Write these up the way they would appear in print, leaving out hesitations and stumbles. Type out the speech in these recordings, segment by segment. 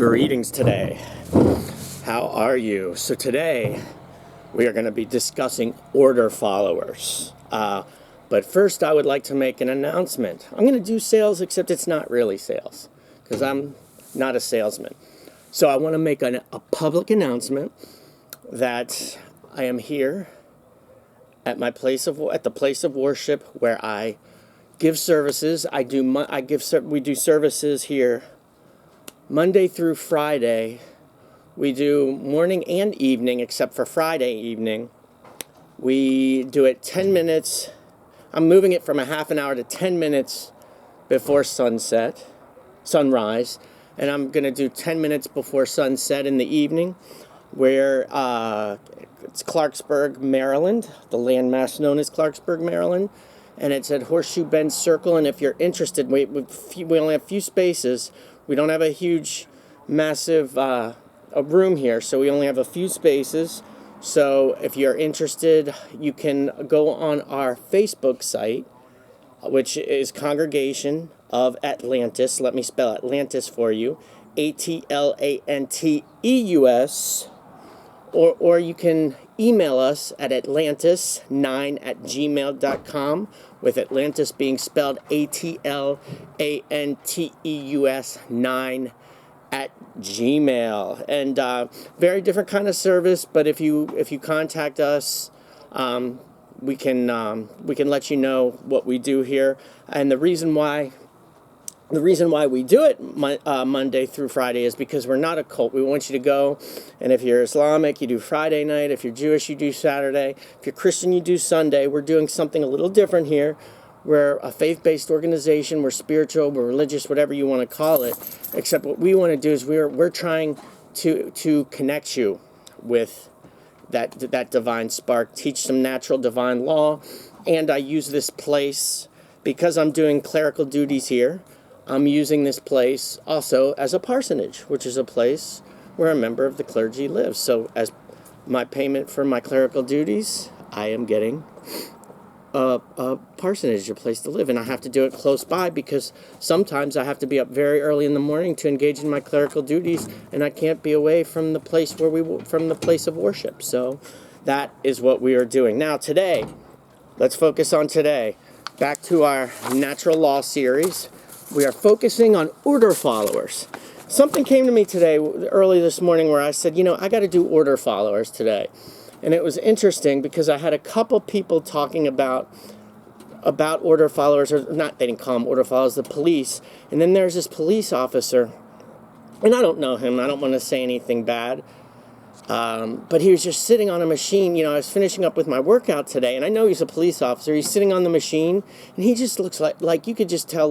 Greetings today. How are you? So today we are going to be discussing order followers. But first I would like to make an announcement. I'm going to do sales, except it's not really sales because I'm not a salesman. So I want to make a public announcement that I am here at the place of worship where I give services. We do services here Monday through Friday. We do morning and evening, except for Friday evening. We do it 10 minutes. I'm moving it from a half an hour to 10 minutes before sunrise. And I'm going to do 10 minutes before sunset in the evening, where it's Clarksburg, Maryland, the landmass known as Clarksburg, Maryland. And it's at Horseshoe Bend Circle. And if you're interested, we only have a few spaces. We don't have a huge, massive a room here, so we only have a few spaces. So if you're interested, you can go on our Facebook site, which is Congregation of Atlantis. Let me spell Atlantis for you. Atlanteus. Or you can email us at atlantis9@gmail.com, with Atlantis being spelled Atlanteus 9@gmail. And very different kind of service, but if you contact us, we can let you know what we do here. And the reason why we do it Monday through Friday is because we're not a cult. We want you to go, and if you're Islamic, you do Friday night. If you're Jewish, you do Saturday. If you're Christian, you do Sunday. We're doing something a little different here. We're a faith-based organization. We're spiritual. We're religious, whatever you want to call it. Except what we want to do is we're trying to connect you with that divine spark, teach some natural divine law. And I use this place because I'm doing clerical duties here. I'm using this place also as a parsonage, which is a place where a member of the clergy lives. So as my payment for my clerical duties, I am getting a parsonage, a place to live. And I have to do it close by because sometimes I have to be up very early in the morning to engage in my clerical duties, and I can't be away from the place from the place of worship. So that is what we are doing. Now today, let's focus on today. Back to our natural law series. We are focusing on order followers. Something came to me today, early this morning, where I said, I got to do order followers today. And it was interesting because I had a couple people talking about order followers, or not, they didn't call them order followers, the police. And then there's this police officer, and I don't know him. I don't want to say anything bad. But he was just sitting on a machine. I was finishing up with my workout today, and I know he's a police officer. He's sitting on the machine, and he just looks like you could just tell,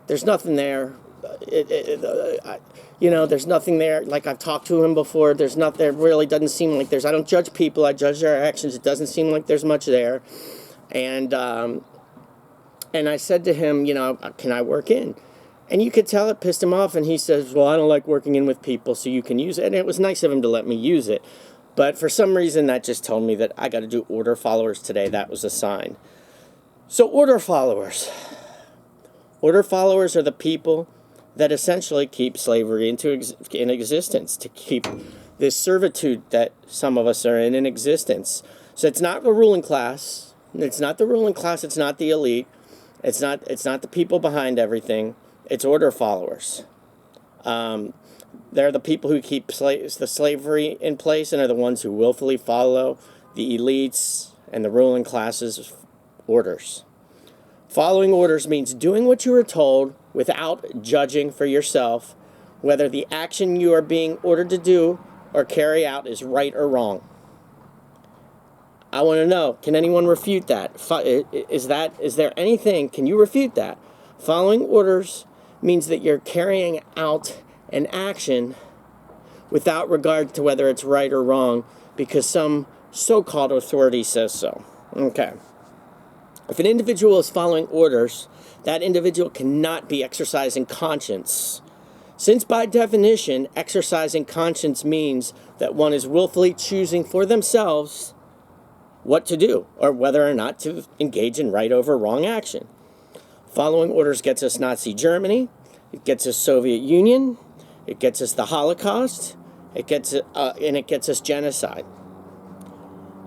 there's nothing there. There's nothing there. Like, I've talked to him before. There really doesn't seem like there's. I don't judge people. I judge their actions. It doesn't seem like there's much there. And I said to him, can I work in? And you could tell it pissed him off. And he says, well, I don't like working in with people, so you can use it. And it was nice of him to let me use it. But for some reason, that just told me that I got to do order followers today. That was a sign. So order followers. Order followers are the people that essentially keep slavery in existence, to keep this servitude that some of us are in existence. So it's not the ruling class. It's not the ruling class. It's not the elite. It's not the people behind everything. It's order followers. They're the people who keep the slavery in place and are the ones who willfully follow the elites and the ruling classes' orders. Following orders means doing what you are told without judging for yourself whether the action you are being ordered to do or carry out is right or wrong. I want to know, can anyone refute that? Is there anything, can you refute that? Following orders means that you're carrying out an action without regard to whether it's right or wrong because some so-called authority says so. Okay. If an individual is following orders, that individual cannot be exercising conscience. Since by definition, exercising conscience means that one is willfully choosing for themselves what to do or whether or not to engage in right over wrong action. Following orders gets us Nazi Germany, it gets us Soviet Union, It gets us the Holocaust. It gets us genocide.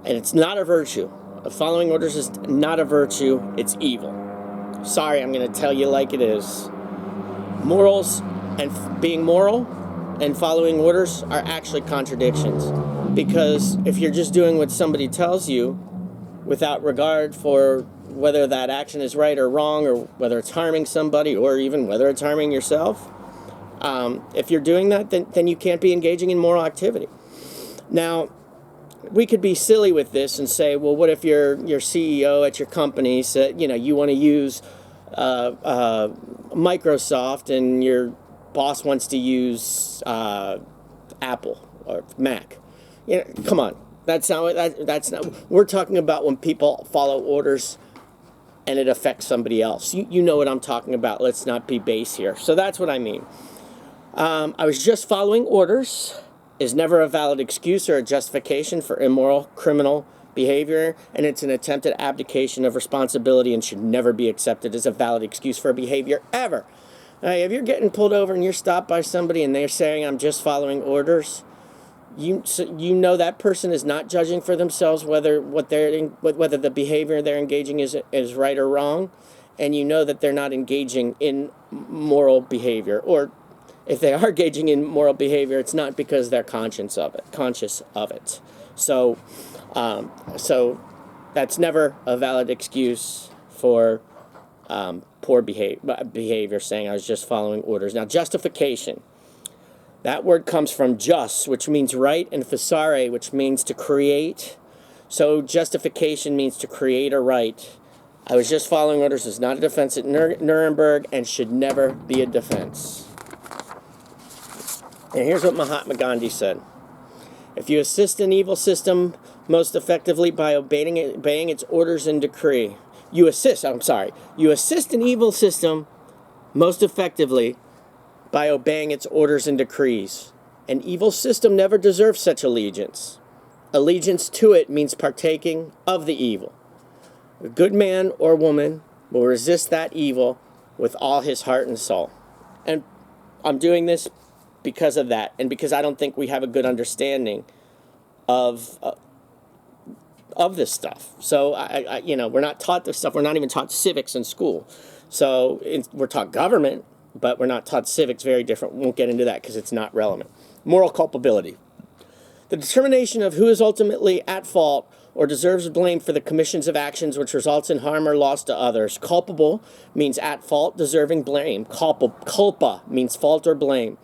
And it's not a virtue. Following orders is not a virtue. It's evil. Sorry, I'm going to tell you like it is. Morals and being moral and following orders are actually contradictions. Because if you're just doing what somebody tells you without regard for whether that action is right or wrong, or whether it's harming somebody, or even whether it's harming yourself, if you're doing that, then you can't be engaging in moral activity. Now, we could be silly with this and say, well, what if your CEO at your company said, you want to use Microsoft and your boss wants to use Apple or Mac? Come on. That's not. We're talking about when people follow orders and it affects somebody else. You know what I'm talking about. Let's not be base here. So that's what I mean. I was just following orders is never a valid excuse or a justification for immoral criminal behavior, and it's an attempted abdication of responsibility and should never be accepted as a valid excuse for behavior ever. Now, if you're getting pulled over and you're stopped by somebody and they're saying, I'm just following orders, you know that person is not judging for themselves whether the behavior they're engaging is right or wrong, and you know that they're not engaging in moral behavior, or if they are engaging in moral behavior, it's not because they're conscious of it. So that's never a valid excuse for poor behavior, saying I was just following orders. Now, justification. That word comes from jus, which means right, and facere, which means to create. So justification means to create a right. I was just following orders is not a defense at Nuremberg and should never be a defense. And here's what Mahatma Gandhi said. If you assist an evil system most effectively by obeying its orders and decree. You assist an evil system most effectively by obeying its orders and decrees. An evil system never deserves such allegiance. Allegiance to it means partaking of the evil. A good man or woman will resist that evil with all his heart and soul. And I'm doing this because of that, and because I don't think we have a good understanding of this stuff. So we're not taught this stuff. We're not even taught civics in school. So we're taught government, but we're not taught civics. Very different. We won't get into that because it's not relevant. Moral culpability. The determination of who is ultimately at fault or deserves blame for the commissions of actions which results in harm or loss to others. Culpable means at fault, deserving blame. Culpa means fault or blame.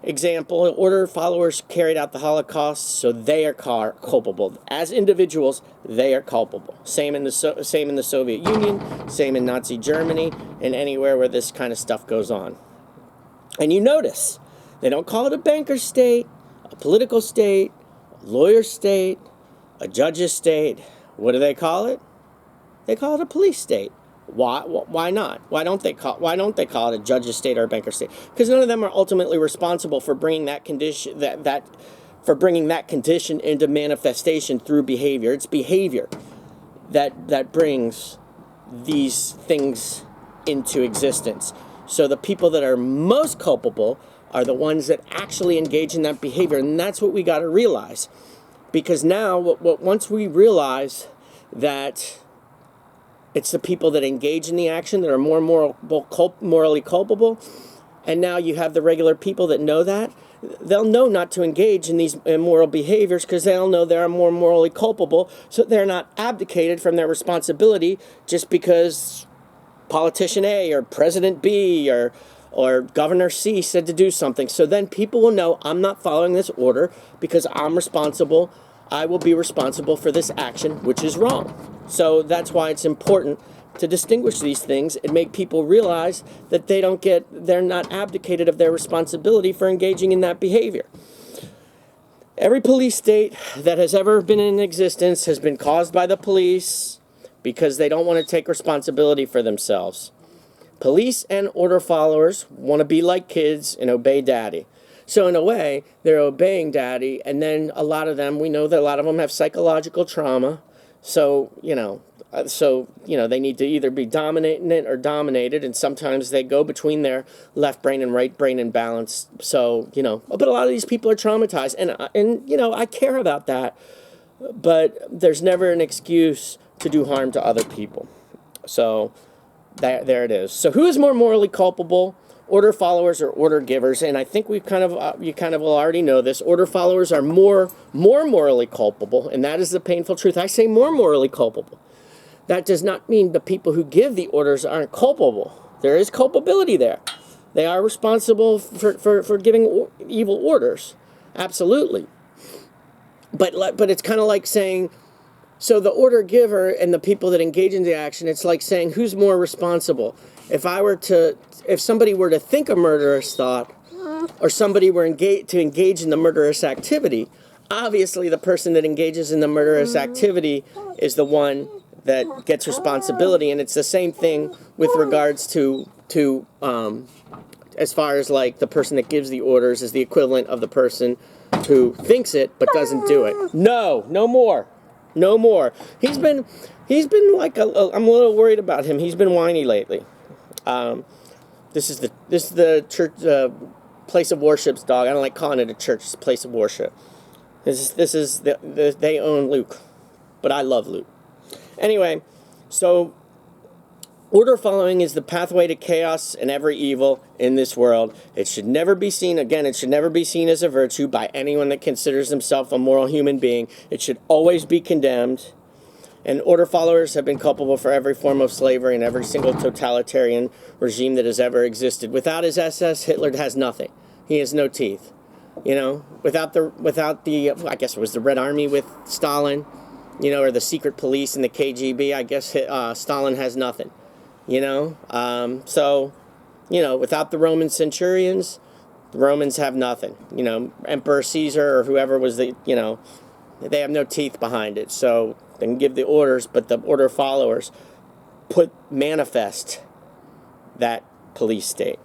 Example, order followers carried out the Holocaust, so they are culpable. As individuals, they are culpable. Same in the Soviet Union, same in Nazi Germany, and anywhere where this kind of stuff goes on. And you notice, they don't call it a banker state, a political state, a lawyer state, a judge's state. What do they call it? They call it a police state. Why not? Why don't they call it a judge's state or a banker state? Because none of them are ultimately responsible for bringing that condition into manifestation through behavior. It's behavior that brings these things into existence. So the people that are most culpable are the ones that actually engage in that behavior, and that's what we got to realize. Because now, once we realize that it's the people that engage in the action that are more morally culpable. And now you have the regular people that know that. They'll know not to engage in these immoral behaviors because they'll know they're more morally culpable. So they're not abdicated from their responsibility just because politician A or President B or Governor C said to do something. So then people will know I'm not following this order because I'm responsible. I will be responsible for this action, which is wrong. So that's why it's important to distinguish these things and make people realize that they're not abdicated of their responsibility for engaging in that behavior. Every police state that has ever been in existence has been caused by the police because they don't want to take responsibility for themselves. Police and order followers want to be like kids and obey daddy. So in a way, they're obeying daddy, and then we know that a lot of them have psychological trauma, So, they need to either be dominant or dominated, and sometimes they go between their left brain and right brain in balance. So, but a lot of these people are traumatized, and I care about that, but there's never an excuse to do harm to other people. So, there it is. So, who is more morally culpable? Order followers or order givers? And I think you kind of will already know this. Order followers are more morally culpable, and that is the painful truth. I say more morally culpable. That does not mean the people who give the orders aren't culpable. There is culpability there. They are responsible for giving evil orders. Absolutely. But it's kind of like saying, so the order giver and the people that engage in the action, it's like saying, who's more responsible? If somebody were to think a murderous thought, or somebody were to engage in the murderous activity, obviously the person that engages in the murderous activity is the one that gets responsibility. And it's the same thing with regards to as far as like the person that gives the orders is the equivalent of the person who thinks it but doesn't do it. No more. He's been like I'm a little worried about him. He's been whiny lately. This is the church place of worship's dog. I don't like calling it a church. It's a place of worship. They own Luke, but I love Luke. Anyway, so order following is the pathway to chaos and every evil in this world. It should never be seen as a virtue by anyone that considers himself a moral human being. It should always be condemned. And order followers have been culpable for every form of slavery and every single totalitarian regime that has ever existed. Without his SS, Hitler has nothing. He has no teeth. Without the I guess it was the Red Army with Stalin, or the secret police and the KGB, I guess Stalin has nothing. So, without the Roman centurions, the Romans have nothing. Emperor Caesar or whoever was they have no teeth behind it. So they can give the orders, but the order followers manifest that police state.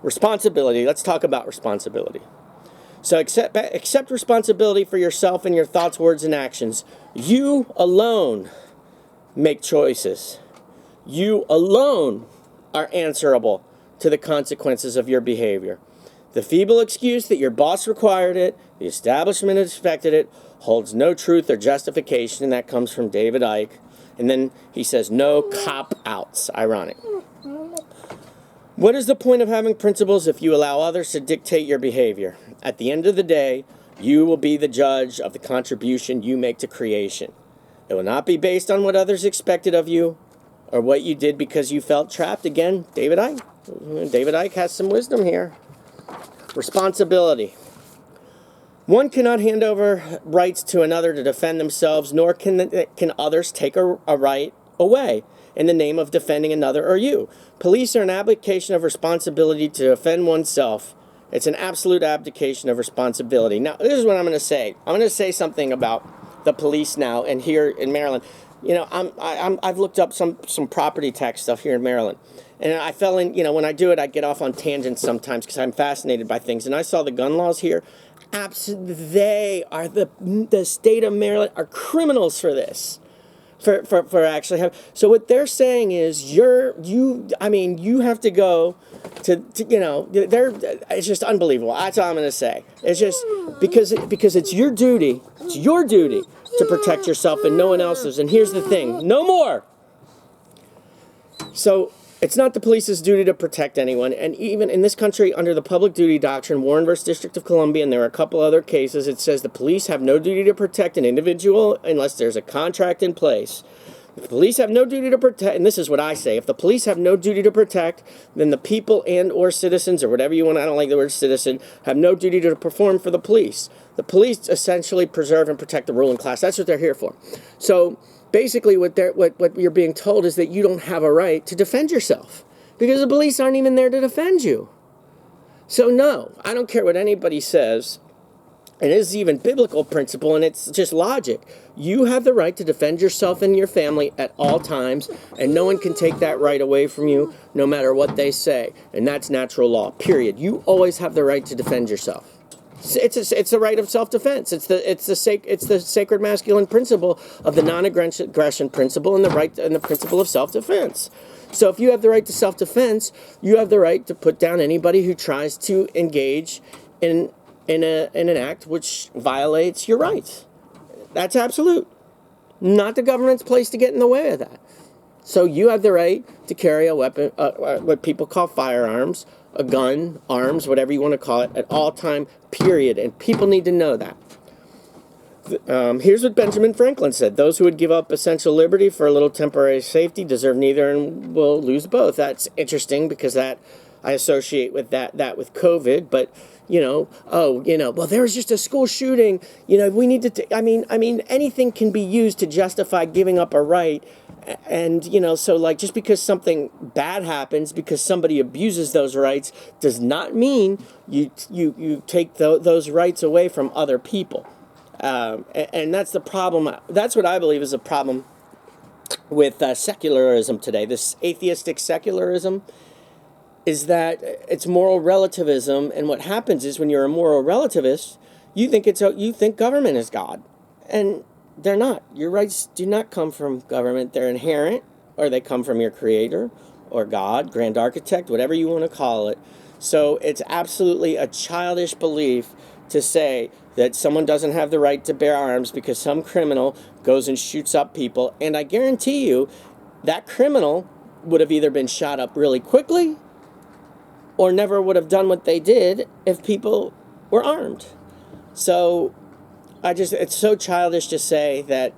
Responsibility. Let's talk about responsibility. So accept responsibility for yourself and your thoughts, words, and actions. You alone make choices. You alone are answerable to the consequences of your behavior. The feeble excuse that your boss required it, the establishment expected it, holds no truth or justification, and that comes from David Icke. And then he says, no cop-outs. Ironic. What is the point of having principles if you allow others to dictate your behavior? At the end of the day, you will be the judge of the contribution you make to creation. It will not be based on what others expected of you or what you did because you felt trapped. Again, David Icke. David Icke has some wisdom here. Responsibility. One cannot hand over rights to another to defend themselves, nor can others take a right away in the name of defending another or you. Police are an abdication of responsibility to defend oneself. It's an absolute abdication of responsibility. Now, this is what I'm going to say. I'm going to say something about the police now, and here in Maryland. I've looked up some property tax stuff here in Maryland. And I fell in, when I do it, I get off on tangents sometimes because I'm fascinated by things. And I saw the gun laws here. They are the state of Maryland are criminals for this. For actually have. So what they're saying is you have to go to it's just unbelievable. That's all I'm going to say. It's just because it's your duty. It's your duty to protect yourself and no one else's. And here's the thing. No more. So it's not the police's duty to protect anyone. And even in this country, under the public duty doctrine, Warren versus District of Columbia, and there are a couple other cases, it says the police have no duty to protect an individual unless there's a contract in place. If the police have no duty to protect, and this is what I say, if the police have no duty to protect, then the people and or citizens, or whatever you want, I don't like the word citizen, have no duty to perform for the police. The police essentially preserve and protect the ruling class. That's what they're here for. So basically what you're being told is that you don't have a right to defend yourself because the police aren't even there to defend you. So no, I don't care what anybody says. And it is even biblical principle, and it's just logic. You have the right to defend yourself and your family at all times, and no one can take that right away from you, no matter what they say. And that's natural law, period. You always have the right to defend yourself. It's the right of self-defense. It's the sacred masculine principle of the non-aggression principle and the principle of self-defense. So if you have the right to self-defense, you have the right to put down anybody who tries to engage in an act which violates your rights. That's absolute. Not the government's place to get in the way of that. So you have the right to carry a weapon, what people call firearms, a gun, arms, whatever you want to call it, at all time, period. And people need to know that. Here's what Benjamin Franklin said. Those who would give up essential liberty for a little temporary safety deserve neither and will lose both. That's interesting because I associate with that with COVID. But, well, there was just a school shooting. We need to, I mean, anything can be used to justify giving up a right. And, so like just because something bad happens, because somebody abuses those rights, does not mean you take those rights away from other people. And that's the problem. That's what I believe is a problem with secularism today. This atheistic secularism is that it's moral relativism. And what happens is when you're a moral relativist, you think government is God. And they're not. Your rights do not come from government. They're inherent, or they come from your creator or God, grand architect, whatever you want to call it. So it's absolutely a childish belief to say that someone doesn't have the right to bear arms because some criminal goes and shoots up people. And I guarantee you that criminal would have either been shot up really quickly or never would have done what they did if people were armed. So it's so childish to say that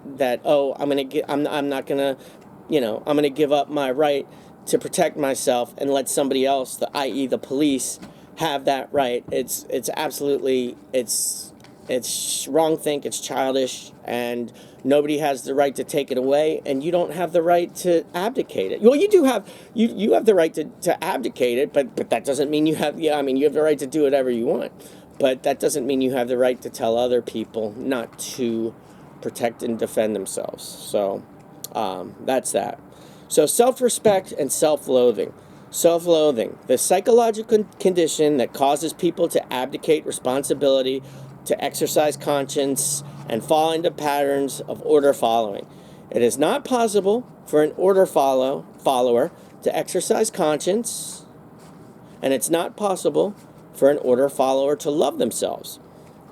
I'm not gonna give up my right to protect myself and let somebody else, i.e. the police, have that right. It's absolutely wrong think. It's childish, and nobody has the right to take it away, and you don't have the right to abdicate it. Well, you do have you have the right to abdicate it, but that doesn't mean you have you have the right to do whatever you want. But that doesn't mean you have the right to tell other people not to protect and defend themselves. So that's that. So self-respect and self-loathing. Self-loathing, the psychological condition that causes people to abdicate responsibility, to exercise conscience, and fall into patterns of order following. It is not possible for an order follower to exercise conscience, and it's not possible for an order follower to love themselves.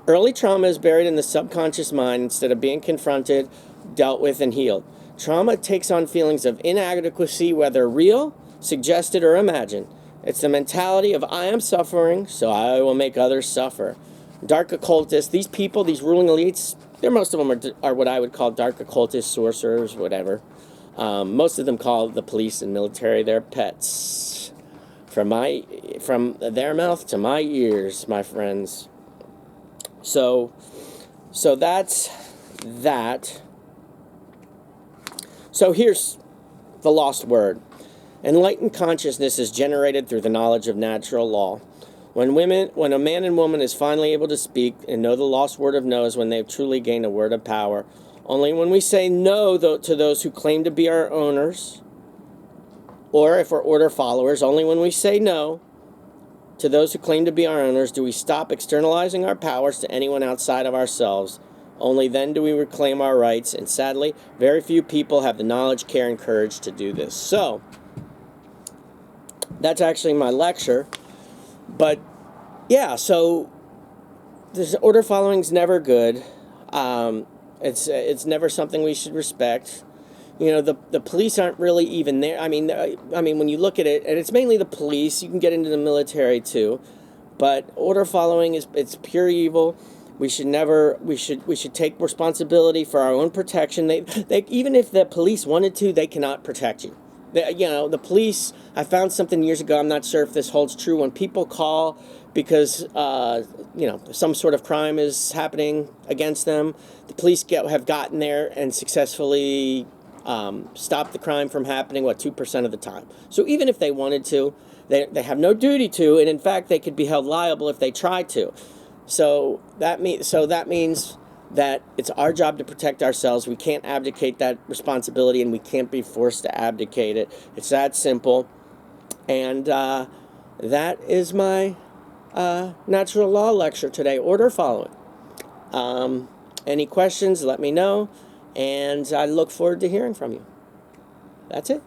Early trauma is buried in the subconscious mind instead of being confronted, dealt with, and healed. Trauma takes on feelings of inadequacy, whether real, suggested, or imagined. It's the mentality of I am suffering, so I will make others suffer. Dark occultists, these people, these ruling elites, most of them are what I would call dark occultists, sorcerers, whatever. Most of them call the police and military their pets. From their mouth to my ears, my friends. So that's that. So here's the lost word. Enlightened consciousness is generated through the knowledge of natural law. When a man and woman is finally able to speak and know the lost word of no is when they've truly gained a word of power. Only when we say no to those who claim to be our owners, or if we're order followers, only when we say no to those who claim to be our owners do we stop externalizing our powers to anyone outside of ourselves. Only then do we reclaim our rights, and sadly, very few people have the knowledge, care, and courage to do this. So, that's actually my lecture. But, yeah, so this order following is never good. It's never something we should respect. The police aren't really even there. I mean, when you look at it, and it's mainly the police. You can get into the military too, but order following it's pure evil. We should take responsibility for our own protection. They even if the police wanted to, they cannot protect you. The police. I found something years ago. I'm not sure if this holds true. When people call because some sort of crime is happening against them, the police have gotten there and successfully stop the crime from happening, 2% of the time. So even if they wanted to, they have no duty to, and in fact, they could be held liable if they tried to. So that means that it's our job to protect ourselves. We can't abdicate that responsibility, and we can't be forced to abdicate it. It's that simple. And that is my natural law lecture today. Order following. Any questions, let me know, and I look forward to hearing from you. That's it.